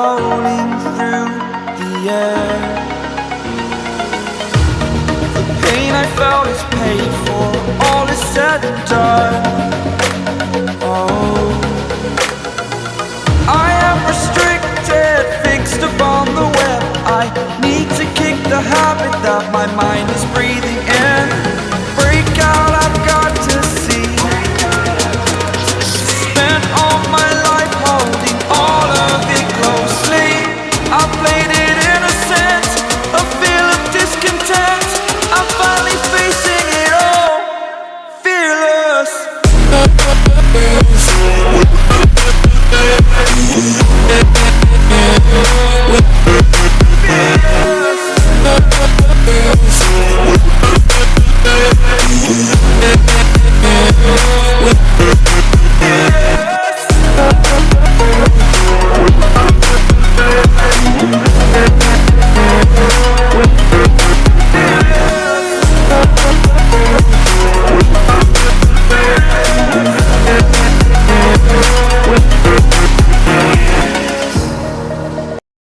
rolling through the air. The pain I felt is paid for, all is said and done.